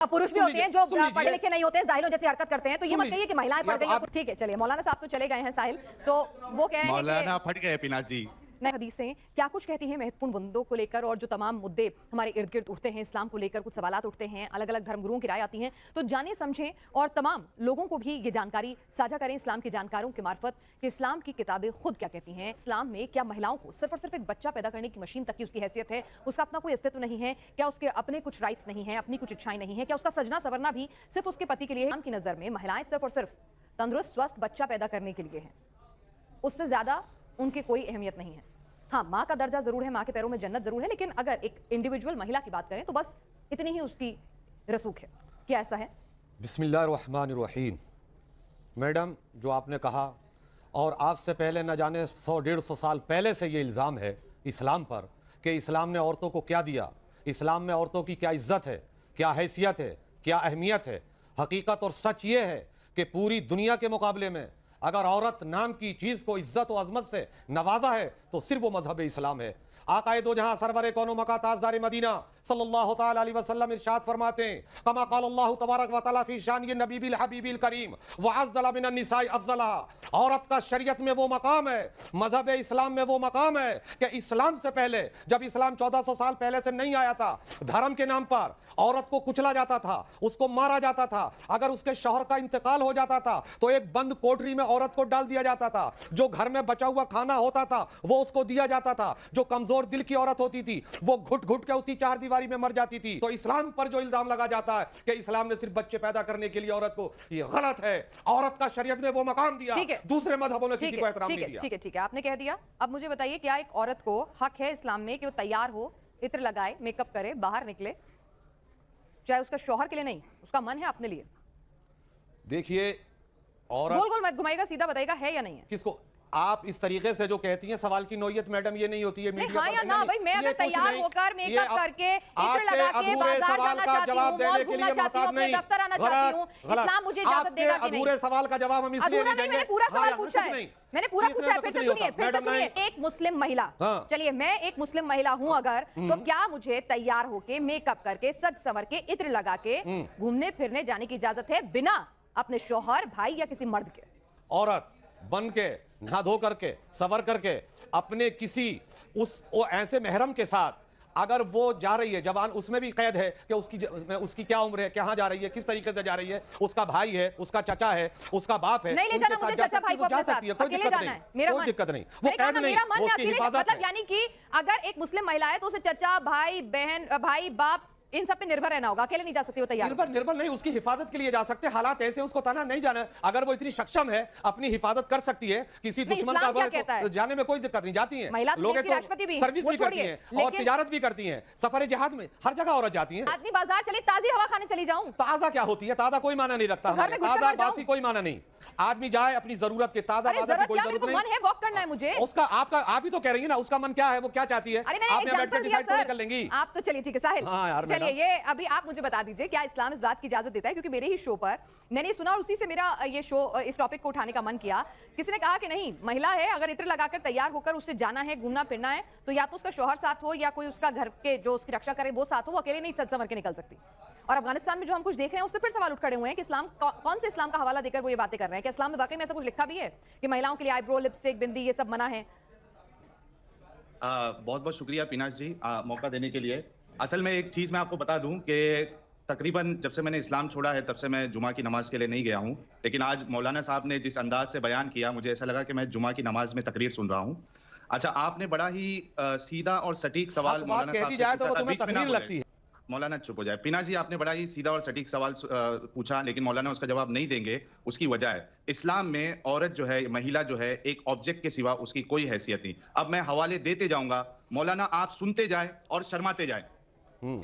पुरुष भी होते हैं जो पढ़े लिखे नहीं होते, जाहिलों जैसी हरकत करते हैं, तो ये मत कहिए कि महिलाएं पढ़ गई हैं। ठीक है, चलिए मौलाना साहब तो चले गए हैं साहिल, तो वो कह रहे हैं मौलाना फट गए पिनाज जी। नई हदीसें क्या कुछ कहती हैं महत्वपूर्ण मुद्दों को लेकर, और जो तमाम मुद्दे हमारे इर्द गिर्द उठते हैं, इस्लाम को लेकर कुछ सवालात उठते हैं, अलग अलग धर्मगुरुओं की राय आती हैं, तो जाने समझें और तमाम लोगों को भी ये जानकारी साझा करें इस्लाम के जानकारों के मार्फत कि इस्लाम की किताबें खुद क्या कहती हैं। इस्लाम में क्या महिलाओं को सिर्फ और सिर्फ एक बच्चा पैदा करने की मशीन तक की उसकी हैसियत है, उसका अपना कोई अस्तित्व नहीं है? क्या उसके अपने कुछ राइट्स नहीं है, अपनी कुछ इच्छाएं नहीं है? क्या उसका सजना सवरना भी सिर्फ उसके पति के लिए? इस्लाम की नजर में महिलाएं सिर्फ और सिर्फ तंदुरुस्त स्वस्थ बच्चा पैदा करने के लिए हैं, उससे ज्यादा उनकी कोई अहमियत नहीं है। हाँ, माँ का दर्जा जरूर है, माँ के पैरों में जन्नत जरूर है, लेकिन अगर एक इंडिविजुअल महिला की बात करें तो बस इतनी ही उसकी रसूख है। क्या ऐसा है? बिस्मिल्लाहिर्रहमानिर्रहीम। मैडम, जो आपने कहा, और आज से पहले न जाने 100-150 साल पहले से ये इल्ज़ाम है इस्लाम पर कि इस्लाम ने औरतों को क्या दिया, इस्लाम में औरतों की क्या इज्जत है, क्या हैसियत है, क्या अहमियत है। हकीकत और सच ये है कि पूरी दुनिया के मुकाबले में अगर औरत नाम की चीज़ को इज्जत और अजमत से नवाजा है तो सिर्फ वो मजहब इस्लाम है। आकाए दो जहां सरवर कौनो मका ताजदार मदीना सल्लल्लाहु तआला अलैहि वसल्लम इरशाद फरमाते हैं, कमा क़ाल अल्लाहु तबारक व तआला फी शान नबी बिल हबीबिल करीम व अफ़ज़ल मिन निसाई अफ़ज़लहा। औरत का शरीयत में वो मकाम है, मजहब इस्लाम में वो मकाम है कि इस्लाम से पहले, जब इस्लाम 1400 साल पहले से नहीं आया था, धर्म के नाम पर औरत को कुचला जाता था, उसको मारा जाता था। अगर उसके शौहर का इंतकाल हो जाता था तो एक बंद कोठरी में औरत को डाल दिया जाता था। जो घर में बचा हुआ खाना होता था वो उसको दिया जाता था। जो कमजोर दिल की औरत होती थी वो घुट घुट के उसी चार दीवारी में मर जाती थी। तो इस्लाम पर जो इल्जाम लगा जाता है कि इस्लाम ने सिर्फ बच्चे पैदा करने के लिए औरत को, ये गलत है। औरत का शरीयत ने वो मकाम दिया, दूसरे मजहबों ने किसी को एहतराम नहीं दिया। ठीक है, आपने कह दिया। अब मुझे बताइए, क्या एक औरत को हक है इस्लाम में कि वो तैयार हो, इत्र लगाए, मेकअप करे, बाहर निकले, चाहे उसका शौहर के लिए नहीं, उसका मन है अपने लिए? देखिए, औरत गोल गोल मत घुमाइएगा, सीधा बताइएगा है या नहीं है। किसको आप इस तरीके से जो कहती हैं, सवाल की नौयत मैडम ये नहीं होती है मीडिया हाँ या ना भाई, मैं अगर तैयार होकर मेकअप करके इत्र लगा के बाजार जाना चाहती हूं, मॉल घूमना चाहती हूं, अपने दफ्तर आना चाहती हूं, इस्लाम मुझे इजाजत देगा कि नहीं? अधूरे सवाल का जवाब हम इसलिए नहीं देंगे। मैंने पूरा सवाल पूछा है, मैंने पूरा पूछा है। फिर से सुनिए, एक मुस्लिम महिला, चलिए मैं एक मुस्लिम महिला हूं अगर, तो क्या मुझे तैयार होके, मेकअप करके, सज संवर के, इत्र लगा के घूमने फिरने जाने की इजाजत है बिना अपने शौहर, भाई या किसी मर्द के? औरत बन के, नहा धो करके, सवर करके, अपने किसी वो ऐसे महरम के साथ अगर वो जा रही है, जवान, उसमें भी कैद है कि उसकी क्या उम्र है, कहाँ जा रही है, किस तरीके से जा रही है, उसका भाई है, उसका चाचा है, उसका बाप है, नहीं ले जाना मुझे चाचा भाई को अपने साथ, कोई दिक्कत नहीं, कोई दिक्कत नहीं, वो कैद नहीं, उसकी हिफाजत है। यानी कि अगर एक मुस्लिम महिला है तो उसे चाचा, भाई, बहन, भाई, बाप, इन सब पे निर्भर रहना होगा, अकेले नहीं जा सकती वो तैयार? निर्भर नहीं, उसकी हिफाजत के लिए जा सकते हैं। हालात ऐसे, उसको ताना नहीं जाना। अगर वो इतनी सक्षम है, अपनी हिफाजत कर सकती है, किसी दुश्मन का तो जाने में कोई दिक्कत नहीं, जाती है। लोग सर्विस भी करती हैं और तिजारत भी करती हैं, सफर जिहाद में हर जगह औरत जाती है। आदमी बाजार चली, ताजी हवा खाने चली जाऊं? ताजा क्या होती है? ताजा कोई माना नहीं रखता, ताजा बासी कोई माना नहीं। आदमी जाए अपनी जरूरत के, ताजा बाजा की कोई जरूरत नहीं। मन है, वॉक करना है मुझे, उसका आपका, आप ही तो कह रही है ना, उसका मन क्या है, वो क्या चाहती है, आपने बैठ कर डिसाइड कर लेंगी आप तो। चलिए ठीक है साहिल, चलिए ये अभी आप मुझे बता दीजिए, क्या इस्लाम इस बात की इजाजत देता है? क्योंकि मेरे ही शो पर मैंने सुना और उसी से मेरा ये शो, इस टॉपिक को उठाने का मन किया। किसी ने कहा कि नहीं, महिला है, अगर इत्र लगाकर तैयार होकर उससे जाना है, घूमना फिरना है, तो या तो उसका शौहर साथ हो या कोई उसका घर के जो उसकी रक्षा करे वो साथ हो, वो अकेले नहीं सज संवर के निकल सकती। और अफगानिस्तान में जो हम कुछ देख रहे हैं उससे फिर सवाल उठ खड़े हुए हैं कि इस्लाम कौन से इस्लाम का हवाला देकर वो ये बातें कर रहे हैं कि इस्लाम में वाकई में ऐसा कुछ लिखा भी है कि महिलाओं के लिए आईब्रो, लिपस्टिक, बिंदी, ये सब मना है? बहुत बहुत शुक्रिया पिनाज जी मौका देने के लिए। असल में एक चीज मैं आपको बता दूं कि तकरीबन जब से मैंने इस्लाम छोड़ा है तब से मैं जुमा की नमाज के लिए नहीं गया हूं, लेकिन आज मौलाना साहब ने जिस अंदाज से बयान किया, मुझे ऐसा लगा कि मैं जुमा की नमाज में तकरीर सुन रहा हूं। अच्छा, आपने बड़ा ही सीधा और सटीक सवाल मौलाना साहब, मौलाना चुप हो जाए। पिना जी, आपने बड़ा ही सीधा और सटीक सवाल पूछा, लेकिन मौलाना उसका जवाब नहीं देंगे। उसकी वजह है, इस्लाम में औरत जो है, महिला जो है, एक ऑब्जेक्ट के सिवा उसकी कोई हैसियत नहीं। अब मैं हवाले देते जाऊंगा, मौलाना आप सुनते जाए और शर्माते जाए।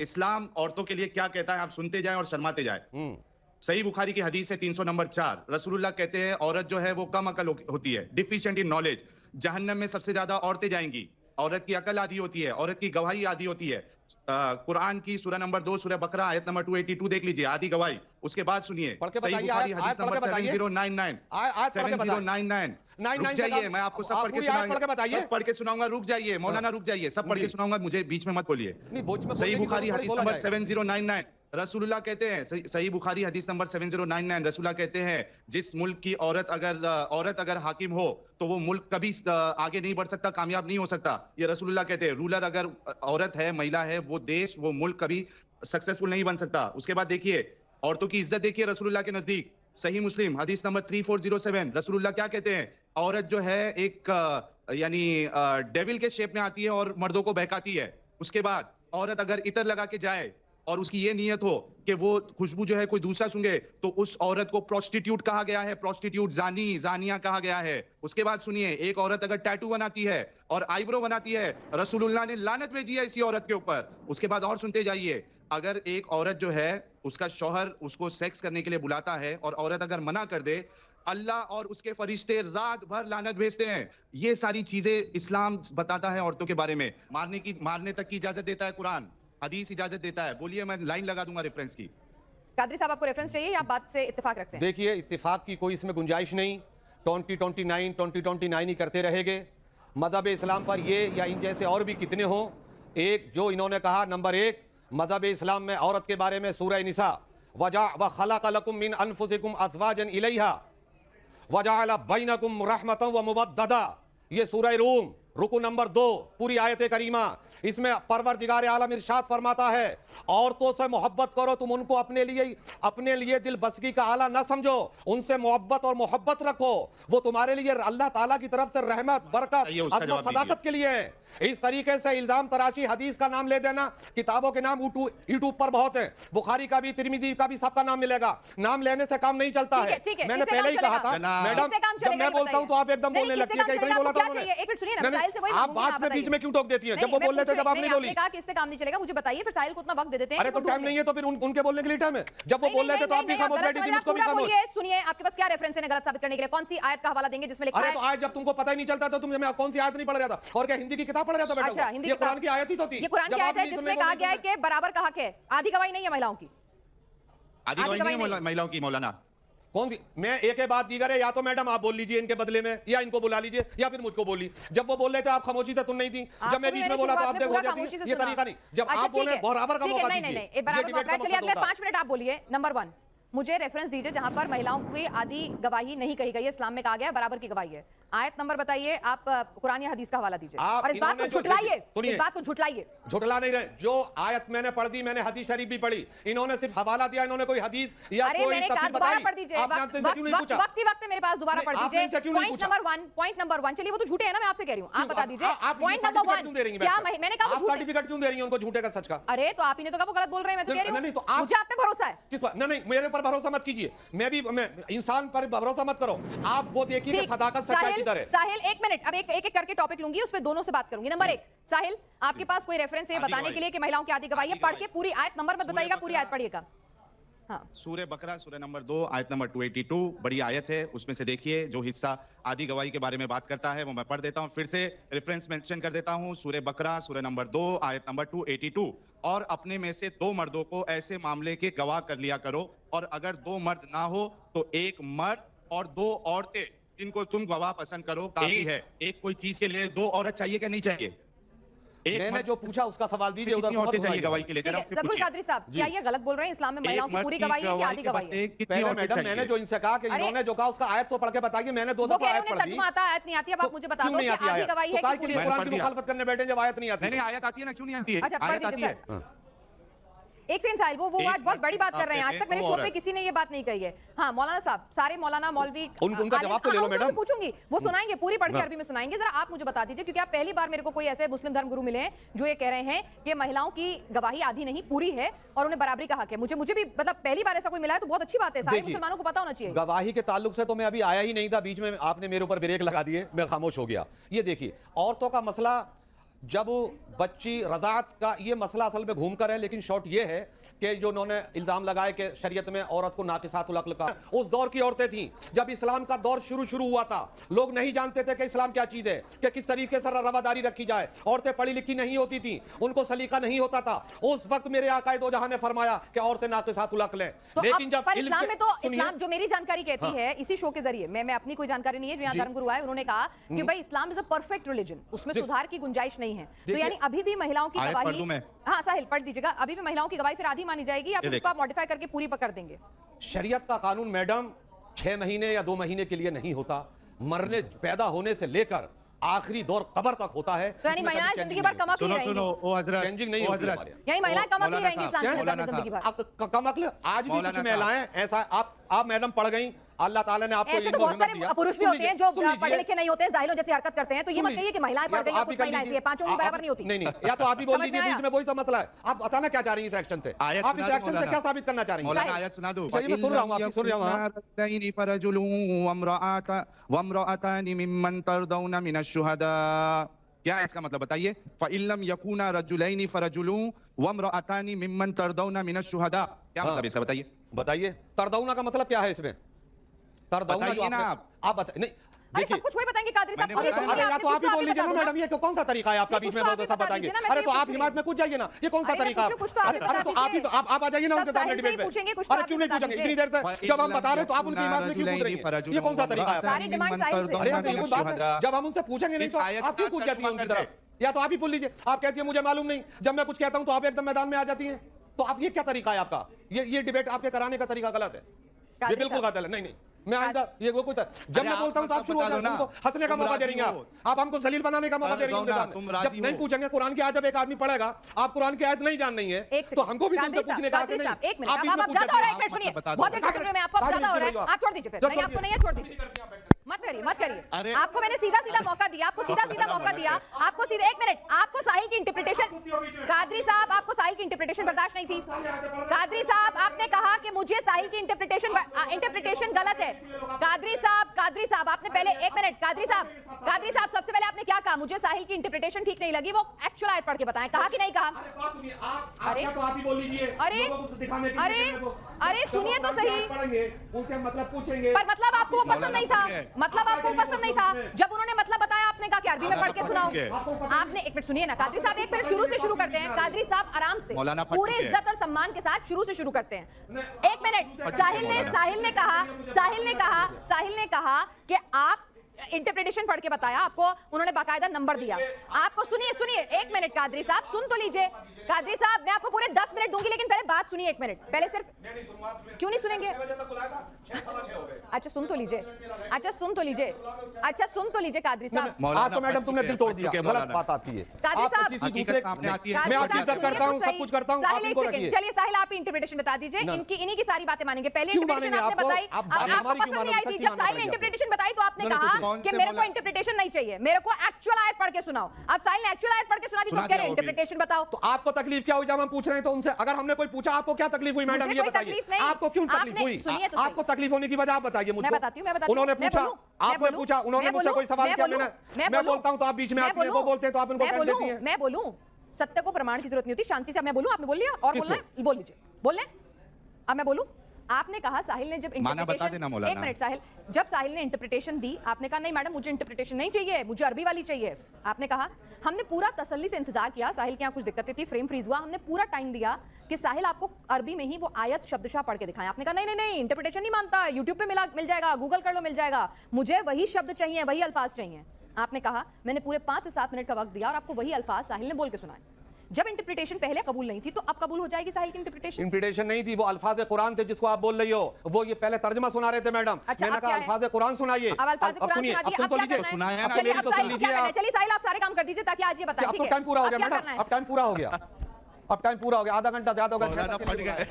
इस्लाम औरतों के लिए क्या कहता है, आप सुनते जाए और शर्माते जाए। सही बुखारी की हदीस है 300 नंबर 4, रसूलुल्लाह कहते हैं औरत जो है वो कम अकल होती है, डिफिशिएंट इन नॉलेज। जहन्नम में सबसे ज्यादा औरतें जाएंगी। औरत की अकल आधी होती है, औरत की गवाही आधी होती है। कुरान की सूरह नंबर 2 सूरह बकरा आयत नंबर 282 देख लीजिए, आधी गवाही। उसके बाद सुनिए सही बुखारी हदीस नंबर 7099 रुक जाइए, मैं आपको सब पढ़ के सुनाऊंगा। रुक जाइए मौलाना, रुक जाइए, सब पढ़ के सुनाऊंगा, मुझे बीच में मत बोलिए। सही बुखारी हदीस नंबर 7099 रसूलुल्लाह कहते हैं, सही बुखारी हदीस नंबर 7099, रसूलुल्लाह कहते हैं जिस मुल्क की औरत अगर हाकिम हो तो वो मुल्क कभी आगे नहीं बढ़ सकता, कामयाब नहीं हो सकता। ये रसूलुल्लाह कहते हैं। रूलर अगर औरत है, महिला है, वो देश, वो मुल्क कभी सक्सेसफुल नहीं बन सकता। उसके बाद देखिए औरतों की इज्जत देखिए रसूलुल्लाह के नजदीक, सही मुस्लिम हदीस नंबर 3407, रसूलुल्लाह क्या कहते हैं? औरत जो है एक यानी डेविल के शेप में आती है और मर्दों को बहकाती है। उसके बाद औरत अगर इतर लगा के जाए और उसकी ये नियत हो कि वो खुशबू जो है कोई दूसरा सूंघे, तो उस औरत को प्रोस्टिट्यूट कहा गया है, प्रोस्टिट्यूट, जानिया कहा गया है। उसके बाद सुनिए, एक औरत अगर टैटू बनाती है और आईब्रो बनाती है, रसूलुल्लाह ने लानत भेजी है इसी औरत के ऊपर। उसके बाद और सुनते जाइए, अगर एक औरत जो है उसका शौहर उसको सेक्स करने के लिए बुलाता है और औरत अगर मना कर दे, अल्लाह और उसके फरिश्ते रात भर लानत भेजते हैं। ये सारी चीजें इस्लाम बताता है औरतों के बारे में। मारने तक की इजाजत देता है कुरान, हदीस इजाजत देता है। बोलिए, मैं लाइन लगा दूंगा रेफरेंस की। कादरी साहब, आपको रेफरेंस चाहिए या आप बात से इत्तेफाक रखते हैं? देखिए, इत्तेफाक की कोई इसमें गुंजाइश नहीं। 2029 ही करते रहेंगे। मजहब इस्लाम पर ये या इन जैसे और भी कितने हो। एक जो इन्होंने कहा, नंबर 1 मजहब इस्लाम में औरत के बारे में सूरह निसा, व खलक़ लकुम मिन अनफुसिकुम अज़वाजन इलैहा वजअल बैनकुम रहमतन व मुवद्ददा, ये सूरह रूम रुकू नंबर 2 पूरी आयत करीमा। इसमें परवरदिगार आलम इरशाद फरमाता है, औरतों से मोहब्बत करो, तुम उनको अपने लिए दिल बसगी का आला ना समझो, उनसे मोहब्बत और मोहब्बत रखो, वो तुम्हारे लिए अल्लाह ताला की तरफ से रहमत, बरकत, अदब, सदाकत के लिए है। इस तरीके से इल्जाम तराशी, हदीस का नाम ले देना, किताबों के नाम यूट्यूब पर बहुत है, बुखारी का भी, तिरमिजी का भी, सबका नाम मिलेगा। नाम लेने से काम नहीं चलता है। मैंने पहले ही कहा था मैडम, जब मैं बोलता हूं तो आप एकदम बोलने लगती है। इतना ही बोला था उन्होंने। आप बात में बीच में क्यों टोक देती हैं? जब वो बोल रहे थे जब आप नहीं बोली। कहा कि इससे काम नहीं चलेगा, मुझे बताइए, फिर साहिल को उतना वक्त दे देते हैं। अरे तो टाइम नहीं है तो फिर उनके बोलने के लिए टाइम है। जब वो बोल रहे थे तो आप भी खामोश बैठी थी, मुझको भी खामोश। सुनिए, आपके पास क्या रेफरेंस है गलत साबित करने के लिए? कौन सी आयत का हवाला देंगे जिसमें लिखा है? अरे तो आज जब तुमको पता ही नहीं चलता तो तुम कौन सी आयत नहीं पढ़ रहा था? और क्या हिंदी की किताब पढ़ रहा था बेटा? ये कुरान की आयत ही तो थी। ये कुरान की आयत है जिसमें कहा गया है कि बराबर का हक है। आधी गवाही नहीं है महिलाओं की। आधी गवाही नहीं है महिलाओं की मौलाना। कौन सी? मैं एक ही बात दीगर है, या तो मैडम आप बोल लीजिए इनके बदले में, या इनको बुला लीजिए, या फिर मुझको बोली। जब वो बोल रहे थे आप खामोशी से सुन नहीं थी, जब मैं बीच में बोला तो आप देखो हो जाती। ये तरीका नहीं, जब आप बोले बराबर का मौका दीजिए। चलिए अगले 5 मिनट आप बोलिए। नंबर 1 मुझे रेफरेंस दीजिए जहां पर महिलाओं की आधी गवाही नहीं कही गई है, इस्लाम में कहा गया है बराबर की गवाही है। आयत नंबर बताइए, आप कुरान या हदीस का हवाला दीजिए और इस बात को झुटलाइए। इस बात को झुटलाइए। झुटला नहीं रहे। जो आयत मैंने पढ़ दी, मैंने हदीस शरीफ भी पढ़ी, इन्होंने सिर्फ हवाला दिया, इन्होंने कोई हदीस या कोई तफसीर बताई। पढ़ दीजिए, आपने हमसे क्यों नहीं पूछा? वक्त ही वक्त मेरे पास दोबारा पढ़ दीजिए। पॉइंट नंबर 1 चलिए, वो तो झूठे है ना, मैं आपसे कह रही हूं, आप बता दीजिए। पॉइंट नंबर 1 क्या मैंने कहा? सर्टिफिकेट क्यों दे रही हैं उनको झूठे का सच का? अरे तो आप ही ने तो कहा वो गलत बोल रहे हैं, मैं तो कह रही हूं मुझे आप पे भरोसा है। किस बात? नहीं, मेरे पर भरोसा मत कीजिए। मैं इंसान पर भरोसा मत करो। आप वो देखिए कि सदाकत सच्चाई किधर है। साहिल एक मिनट, अब एक करके टॉपिक लूंगी, उस पे दोनों से बात करूंगी। नंबर 1 साहिल, आपके पास कोई रेफरेंस है बताने के लिए कि महिलाओं की आधी गवाही है? पढ़ के पूरी आयत नंबर मत बताइएगा, पूरी आयत पढ़िएगा। हाँ, सूरह बकरा सूरह नंबर 2 आयत नंबर 282, बड़ी आयत है, उसमें से देखिए जो हिस्सा आधी गवाही के बारे में बात करता है वो मैं पढ़ देता हूं। फिर से रेफरेंस मेंशन कर देता हूं, सूरह बकरा सूरह नंबर 2 आयत नंबर 282। और अपने में से 2 मर्दों को ऐसे मामले के गवाह कर लिया करो, और अगर 2 मर्द ना हो तो 1 मर्द और 2 औरतें जिनको तुम गवाह पसंद करो काफी है। एक कोई चीज के लिए 2 औरत चाहिए क्या? नहीं चाहिए। मैंने जो पूछा उसका सवाल दीजिए। उधर औरतें चाहिए गवाही के लिए? जरूर कादरी साहब, क्या ये गलत बोल रहे हैं? इस्लाम में महिलाओं की पूरी गवाही है कि आधी गवाही है? पहले मैडम मैंने जो इनसे कहा कि इन्होंने जो कहा उसका आयत तो पढ़ के बताइए। मैंने 2 दफा आयत पढ़ दी। तर्जुमा आता है, आयत नहीं आती। अब आप मुझे बता दो कि आधी गवाही है कि पूरी? कुरान की मुखालफत करने बैठे जब आयत नहीं आती। नहीं, आयत आती है ना, क्यों नहीं आती है? अच्छा, पढ़ दीजिए सर। एक सेकंड साहिल, वो आज बहुत बड़ी बात कर रहे हैं। आज तक मेरे शो पे किसी ने ये बात नहीं कही है। हाँ मौलाना साहब, सारे मौलाना मौलवी उनका जवाब तो ले लो मैडम। पूछूंगी, वो सुनाएंगे, पूरी पढ़ के अरबी में सुनाएंगे। जरा आप मुझे बता दीजिए, क्योंकि आप पहली बार मेरे को कोई ऐसे मुस्लिम धर्मगुरु मिले हैं जो ये कह रहे हैं कि महिलाओं की गवाही आधी नहीं पूरी है और उन्हें बराबरी का हक है। मुझे भी मतलब पहली बार ऐसा कोई मिला है तो बहुत अच्छी बात है, सारे मुसलमानों को पता होना चाहिए। गवाही के ताल्लुक से तो मैं अभी आया ही नहीं था, बीच में आपने मेरे ऊपर ब्रेक लगा दिए, मैं खामोश हो गया। ये देखिए, औरतों का मसला, जब बच्ची रज़ात का ये मसला असल में घूम कर है, लेकिन शॉर्ट ये है कि जो उन्होंने इल्जाम लगाए कि शरीयत में औरत को नाकिसातुल अक्ल का, उस दौर की औरतें थीं जब इस्लाम का दौर शुरू हुआ था। लोग नहीं जानते थे कि इस्लाम क्या चीज़ है, कि किस तरीके से रवादारी रखी जाए। औरतें पढ़ी लिखी नहीं होती थी, उनको सलीका नहीं होता था। उस वक्त मेरे आकाए दो जहां ने फरमाया कि औरतें नाकिसातुल अक्ल हैं। लेकिन जब इस्लाम में, तो इस्लाम जो मेरी जानकारी कहती है इसी शो के जरिए, मैं अपनी कोई जानकारी नहीं है, जो यहाँ धर्मगुरु आए उन्होंने कहा कि भाई Islam is a perfect religion, उसमें सुधार की गुंजाइश नहीं हैं। तो यानी अभी भी महिलाओं की आयत पढ़ गवाही, दूं मैं? हाँ साहिल पढ़ दीजिएगा, अभी भी महिलाओं की गवाही फिर आधी मानी जाएगी या ये फिर उसको आप मॉडिफाई करके पूरी पकड़ देंगे? शरीयत का कानून मैडम 6 महीने या 2 महीने के लिए नहीं होता, मरने पैदा होने से लेकर आखिरी दौर कब्र तक होता है। तो यानी महिलाएं जिंदगी भर कम अक्ल सुनो रहेंगी, सुनो ओ हजरत, चेंजिंग नहीं ओ होती हजरत, हमारे यहाँ। यानी महिलाएं कम अक्ल मौलाना रहेंगी साहब, इस्लाम के मौलाना जिंदगी भर। कम अक्ल आज भी मौलाना कुछ साहब। महिलाएं ऐसा आप मैडम पढ़ गई, अल्लाह ताला ने आपको ऐसे तो इल्म और बहुत हिम्मत सारे दिया। पुरुष भी सुन होते हैं जो लीजिए, पढ़े लिखे नहीं होते हैं, जाहिलों जैसी हरकत करते हैं, तो ये सुन मत कहिए कि महिलाएं पढ़ या तो गई हैं, आप ही कुछ कर महिलाएं लीजिए। ऐसी हैं, पांचों की बराबर नहीं होती। नहीं या तो आप ही बोल समझ दीजिए, में बीच आया? में वही तो मसला है। आप बताना क्या चाह रही हैं इस एक्शन से, आयत आप इस सुना दो एक्शन से मौलाना। क्या साबित करना चाह रही हैं? मौलाना साहिल। आयत सुना दो। चलिए मैं सुन रहा हूँ, आप सुन रहा हूँ। हाँ। रजुलैनि फरजुलुन वम्रअतानि मिम्मन तरदौना मिनश शुहदा। क्या है इसका मतलब बताइए? फ़इल्लम यकूना रजुलैनि फरजुलुन वम्रअतानि मिम्मन तरदौना मिनश शुहदा। क्या हाँ। मतलब इसका बताइए? बताइए तरदौना का मतलब क्या है इसमें? तरदौना बताइए जो ना आप बता नहीं अरे देखिए। सब कुछ वही बताएंगे कादरी साहब। मैंने अरे बताया तो अरे या तो आप ही बोल लीजिए ना मैडम, ये कौन सा तरीका है आपका नहीं, बीच कुछ में तो बहुत आप ही सब बता बताएंगे? दीजिए ना, मैं अरे तो तो ये आप पूछ हिमायत में कूद जाइए ना, ये कौन सा अरे तरीका? कुछ तो आप ही अरे बता तो आप ही दीजिए। आप आ जाइए ना सब उनके सामने साहिल से डिबेट ही पूछेंगे, में। कुछ तो अरे आप क्यों ही नहीं बता पूछेंगे दीजिए। इतनी देर से जब हम बता रहे हैं तो आप उनकी हिमायत में क्यों कूद रही हैं? ये कौन सा तरीका है? सारी डिमांड साहिल से। अरे यार तो ये कोई बात है, जब हम उनसे पूछेंगे नहीं तो इस आयत आप क्यों का कूद जाती हैं उनकी तर्जुमा तरफ? या तो आप ही बोल लीजिए, आप कहती हैं मुझे मालूम नहीं, जब मैं कुछ कहता हूं तो आप एकदम मैदान में आ जाती हैं। तो आप ये क्या तरीका है आपका? ये डिबेट आपके कराने का तरीका गलत है, ये कादरी बिल्कुल साहब। गलत है। नहीं मैं आइंदा ये वो कुछ जब अरे मैं आप बोलता हूं तो आप मतलब शुरू हो बता दो जाते हैं, ना, तो हंसने का तुम मौका दे राजी रही हैं हो। आप हमको जलील बनाने का मौका दे रही हैं उनके तुम सामने। राजी जब नहीं हो। पूछेंगे कुरान की आयत, जब एक आदमी पढ़ेगा, आप कुरान की आयत नहीं जान रही है एक तो हमको भी कादरी तुमसे पूछने का हक कादरी नहीं। साहब, एक मिनट, आप अब बीच में आप पूछ ज्यादा हो रहा है, जाती एक मिनट सुनिए, बता दो। बहुत इंटरेस्ट में आपको अब ज्यादा हो रहा है, आप छोड़ दीजिए फिर। नहीं आपको नहीं है, छोड़ दीजिए, मत करिए मत करिए। अरे। आपको मैंने सीधा सीधा मौका दिया, आपको सीधा सीधा मौका दिया, आपको सीधा एक मिनट, आपको साहिल की इंटरप्रिटेशन, कादरी साहब आपको साहिल की इंटरप्रिटेशन बर्दाश्त नहीं थी। कादरी साहब आपने कहा कि मुझे साहिल की इंटरप्रिटेशन गलत है। कादरी साहब आपने पहले एक मिनट, कादरी साहब सबसे पहले आपने क्या कहा? मुझे साहिल की इंटरप्रिटेशन ठीक नहीं लगी, वो एक्चुअल आयत पढ़ के बताएं, कहा कि नहीं कहा? अरे अरे सुनिए तो सही, उनसे मतलब पूछेंगे, पर मतलब आपको वो पसंद नहीं था, मतलब आपको वो पसंद नहीं था। जब उन्होंने मतलब बताया आपने कहा कि अरबी में पढ़ के सुनाओ। आपने एक मिनट सुनिए ना कादरी साहब, एक मिनट शुरू से शुरू करते हैं। कादरी साहब आराम से मौलाना पढ़ पूरे चुके हैं। इज्जत और सम्मान के साथ शुरू से शुरू करते हैं। एक मिनट, साहिल ने कहा कि आप इंटरप्रिटेशन पढ़ के बताया, आपको उन्होंने बाकायदा नंबर दिया। आपको सुनिए एक मिनट कादरी साहब, सुन तो लीजिए। कादरी साहब मैं आपको पूरे 10 मिनट दूंगी, लेकिन पहले बात सुनिए एक मिनट। पहले सिर्फ क्यों नहीं सुनेंगे? अच्छा सुन तो लीजिए कादरी साहब। आज तो मैडम तुमने दिल तोड़ दिया, गलत बात आपकी है। कादरी साहब, किसी दूसरे हकीकत सामने आती है। मैं आपकी इज्जत करता हूं, सब कुछ करता हूं, आप इनको रखिए। चलिए साहिल आप इंटरप्रिटेशन बता दीजिए, इन्हीं की सारी बातें मानेंगे। पहले क्यों इंटरप्रिटेशन मानेंगे? आपने बताई, आप आपको हमारी पसंद क्यों नहीं आई थी। मानेंगे? जब साहिल ने सच्ची इंटरप्रिटेशन बताई तो आपने नहीं, कहा कौन कि से मेरे को मौला- इंटरप्रिटेशन नहीं चाहिए, मेरे को एक्चुअल आयत पढ़ के सुनाओ। अब साहिल ने एक्चुअल आयत पढ़ के सुना दी तो सुना कह दिया रहे होगी। इंटरप्रिटेशन बताओ। तो आपको तकलीफ क्या हुई जब हम पूछ रहे हैं? तो उनसे अगर हमने कोई पूछा आपको क्या तकलीफ हुई मैडम, मुझे ये कोई बताइए। तकलीफ नहीं। आपको क्यों तकलीफ आपने- हुई? सुनिए तो सही। आपको तकलीफ होने की वजह आप बताइए मुझको। मैं बताती हूँ, उन्होंने मैं पूछा, बोलूं, आपने मैं पूछा, उन्होंने मैं मुझसे कोई सवाल मैं किया, बोलूं, मैं बोलता हूं तो आप बीच में आती हैं, वो बोलते हैं तो आप उनको कह देती हैं। मैं बोलूं, सत्य को प्रमाण की जरूरत नहीं होती, शांति से। अब मैं बोलूं, आपने बोल लिया और किसको? बोलना है, बोल लीजिए, बोल लें। अब मैं बोलूं, आपने कहा साहिल ने जब माना बता इंटरप्रिटेशन, देना मौलाना। एक मिनट साहिल, जब साहिल ने इंटरप्रिटेशन दी आपने कहा नहीं मैडम मुझे इंटरप्रिटेशन नहीं चाहिए, मुझे अरबी वाली चाहिए। आपने कहा, हमने पूरा तसल्ली से इंतजार किया, साहिल के यहाँ कुछ दिक्कतें थी, फ्रेम फ्रीज हुआ, हमने पूरा टाइम दिया कि साहिल आपको अरबी में ही वो आयत शब्दशः पढ़ के दिखाएं। आपने कहा नहीं इंटरप्रिटेशन नहीं मानता, यूट्यूब पे मिल जाएगा, गूगल कर लो मिल जाएगा, मुझे वही शब्द चाहिए, वही अल्फाज चाहिए। आपने कहा, मैंने पूरे 5 से 7 मिनट का वक्त दिया और आपको वही अल्फाज साहिल ने बोल के सुनाए। जब इंटरप्रिटेशन पहले कबूल नहीं थी तो अब कबूल हो जाएगी साहिल की इंटरप्रिटेशन? इंटरप्रिटेशन नहीं थी, वो अल्फाज कुरान थे जिसको आप बोल रही हो, वो ये पहले तर्जुमा सुना रहे थे मैडम। अच्छा, मैंने अब कहा क्या है? अल्फाज कुरान सुनाइए। अब अल्फाज कुरान सुनिए, सुना अब दिए, सुन अब तो क्या लीजिए। करना है? सुनाया ना, चलिए मेरी अब तो सुन साहिल को क्या लीजिए करना है? आप। चलिए साहिल आप सारे काम कर दीजिए ताकि आज ये बताएं। अब ठीक तो है? टाइम पूरा हो अब गया क्या मैडम, करना है? अब टाइम पूरा हो गया, अब टाइम पूरा हो गया, आधा घंटा ज्यादा हो गया। मौलाना फट गए।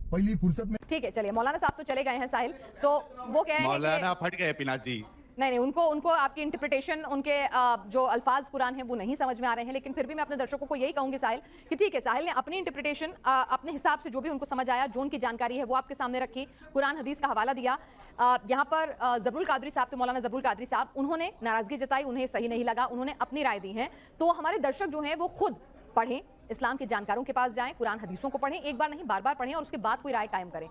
पहली फुर्सत में ठीक है, चलिए मौलाना साहब तो चले गए हैं साहिल, तो वो कह रहे हैं मौलाना कि फट गए पिनाज जी। नहीं उनको आपकी इंटरप्रिटेशन, उनके जो अल्फाज कुरान हैं वो नहीं समझ में आ रहे हैं, लेकिन फिर भी मैं अपने दर्शकों को यही कहूंगी साहिल कि ठीक है, साहिल ने अपनी इंटरप्रिटेशन अपने हिसाब से जो भी उनको समझ आया, जो उनकी जानकारी है वो आपके सामने रखी, कुरान हदीस का हवाला दिया। यहाँ पर ज़बरुल कादरी साहब थे, मौलाना ज़बरुल कादरी साहब, उन्होंने नाराज़गी जताई, उन्हें सही नहीं लगा, उन्होंने अपनी राय दी है। तो हमारे दर्शक जो हैं वो खुद पढ़ें, इस्लाम के जानकारों के पास जाएं, कुरान हदीसों को पढ़ें, एक बार नहीं बार बार पढ़ें और उसके बाद कोई राय कायम करें।